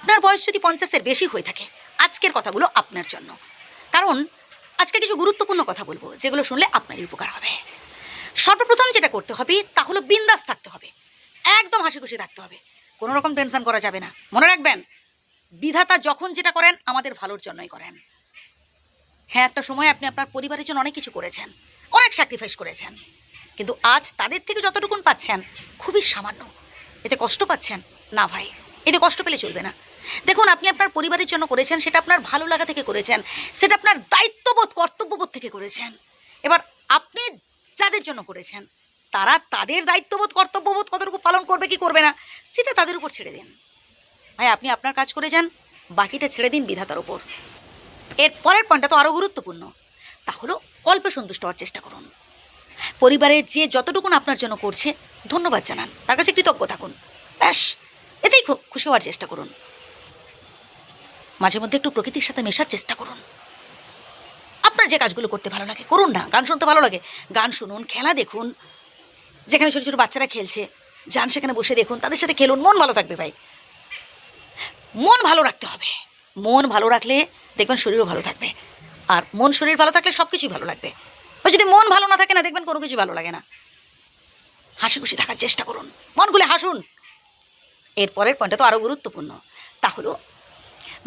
আপনার বয়স যদি 50-এর বেশি হয়ে থাকে, আজকের কথাগুলো আপনার জন্য। কারণ আজকে কিছু গুরুত্বপূর্ণ কথা বলবো যেগুলো শুনলে আপনারই উপকার হবে। সর্বপ্রথম যেটা করতে হবে তা হলো বিন্দাস থাকতে হবে, একদম হাসি খুশি থাকতে হবে, কোনো রকম টেনশন করা যাবে না। মনে রাখবেন, বিধাতা যখন যেটা করেন আমাদের ভালোর জন্যই করেন। হ্যাঁ, একটা সময় আপনি আপনার পরিবারের জন্য অনেক কিছু করেছেন, অনেক স্যাক্রিফাইস করেছেন, কিন্তু আজ তাদের থেকে যতটুকুন পাচ্ছেন খুবই সামান্য। এতে কষ্ট পাচ্ছেন না ভাই, এতে কষ্ট পেলে চলবে না। দেখুন, আপনি আপনার পরিবারের জন্য করেছেন, সেটা আপনার ভালো লাগা থেকে করেছেন, সেটা আপনার দায়িত্ববোধ কর্তব্যবোধ থেকে করেছেন। এবার আপনি যাদের জন্য করেছেন তারা তাদের দায়িত্ববোধ কর্তব্যবোধ কতটুকু পালন করবে কি করবে না সেটা তাদের উপর ছেড়ে দিন ভাই। আপনি আপনার কাজ করে যান, বাকিটা ছেড়ে দিন বিধাতার উপর। এর পরের পয়েন্টটা তো আরও গুরুত্বপূর্ণ, তা হলো অল্পে সন্তুষ্ট হওয়ার চেষ্টা করুন। পরিবারের যে যতটুকুন আপনার জন্য করছে ধন্যবাদ জানান, তার কাছে কৃতজ্ঞ থাকুন, ব্যাস এতেই খুশি হওয়ার চেষ্টা করুন। মাঝে মধ্যে একটু প্রকৃতির সাথে মেশার চেষ্টা করুন। আপনার যে কাজগুলো করতে ভালো লাগে করুন না। গান শুনতে ভালো লাগে, গান শুনুন, খেলা দেখুন, যেখানে ছোটো ছোটো বাচ্চারা খেলছে যান সেখানে বসে দেখুন, তাদের সাথে খেলুন, মন ভালো থাকবে ভাই। মন ভালো রাখতে হবে, মন ভালো রাখলে দেখবেন শরীরও ভালো থাকবে, আর মন শরীর ভালো থাকলে সব কিছুই ভালো লাগবে। ওই যদি মন ভালো না থাকে না, দেখবেন কোনো কিছু ভালো লাগে না। হাসি খুশি থাকার চেষ্টা করুন, মন খুলে হাসুন। এর পরের পয়েন্টটা তো আরও গুরুত্বপূর্ণ, তা হলো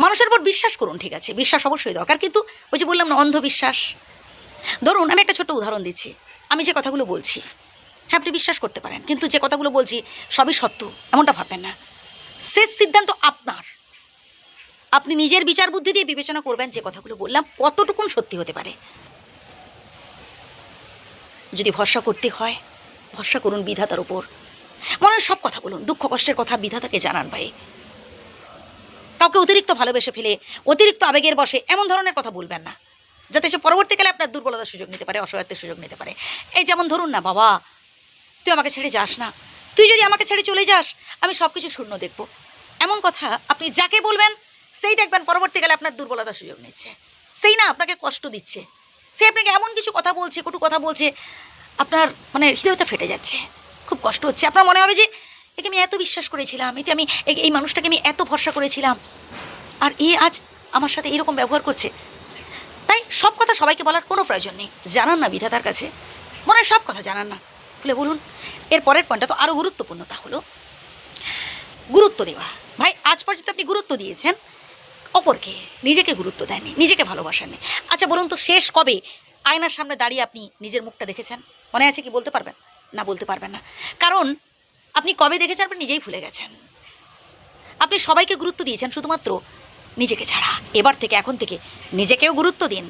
মানুষের উপর বিশ্বাস করুন। ঠিক আছে, বিশ্বাস অবশ্যই দরকার, কিন্তু ওই যে বললাম না, অন্ধবিশ্বাস। ধরুন, আমি একটা ছোট্ট উদাহরণ দিচ্ছি। আমি যে কথাগুলো বলছি, হ্যাঁ আপনি বিশ্বাস করতে পারেন, কিন্তু যে কথাগুলো বলছি সবই সত্য এমনটা ভাববেন না। শেষ সিদ্ধান্ত আপনার। আপনি নিজের বিচার বুদ্ধি দিয়ে বিবেচনা করবেন যে কথাগুলো বললাম কতটুকুন সত্যি হতে পারে। যদি ভরসা করতে হয়, ভরসা করুন বিধাতার উপর। মনের সব কথা বলুন, দুঃখ কষ্টের কথা বিধাতাকে জানান ভাই। কাউকে অতিরিক্ত ভালোবেসে ফেলে অতিরিক্ত আবেগের বশে এমন ধরনের কথা বলবেন না, যাতে সে পরবর্তীকালে আপনার দুর্বলতার সুযোগ নিতে পারে, অসহায়ত্বের সুযোগ নিতে পারে। এই যেমন ধরুন না, বাবা তুই আমাকে ছেড়ে যাস না, তুই যদি আমাকে ছেড়ে চলে যাস আমি সব কিছু শূন্য দেখব। এমন কথা আপনি যাকে বলবেন সেই দেখবেন পরবর্তীকালে আপনার দুর্বলতার সুযোগ নিচ্ছে, সেই না আপনাকে কষ্ট দিচ্ছে, সে আপনাকে এমন কিছু কথা বলছে, কটু কথা বলছে, আপনার মানে হৃদয়টা ফেটে যাচ্ছে, খুব কষ্ট হচ্ছে। আপনার মনে হবে যে একে আমি এত বিশ্বাস করেছিলাম, এতে আমি এই মানুষটাকে আমি এত ভরসা করেছিলাম, আর এ আজ আমার সাথে এরকম ব্যবহার করছে। তাই সব কথা সবাইকে বলার কোনো প্রয়োজন নেই, জানান না বিধাতার কাছে, মনে সব কথা জানান না, খুলে বলুন। এর পরের পয়েন্টটা তো আরও গুরুত্বপূর্ণ, তা হলো গুরুত্ব দেওয়া। ভাই, আজ পর্যন্ত আপনি গুরুত্ব দিয়েছেন অপরকে, নিজেকে গুরুত্ব দেননি, নিজেকে ভালোবাসেননি। আচ্ছা বলুন তো, শেষ কবে আয়নার সামনে দাঁড়িয়ে আপনি নিজের মুখটা দেখেছেন? মনে আছে কি? বলতে পারবেন না? বলতে পারবেন না, কারণ আপনি কবে দেখেছেন আপনি নিজেই ভুলে গেছেন। আপনি সবাইকে গুরুত্ব দিয়েছেন শুধুমাত্র নিজেকে ছাড়া। এবার থেকে, এখন থেকে নিজেকেও গুরুত্ব দিন।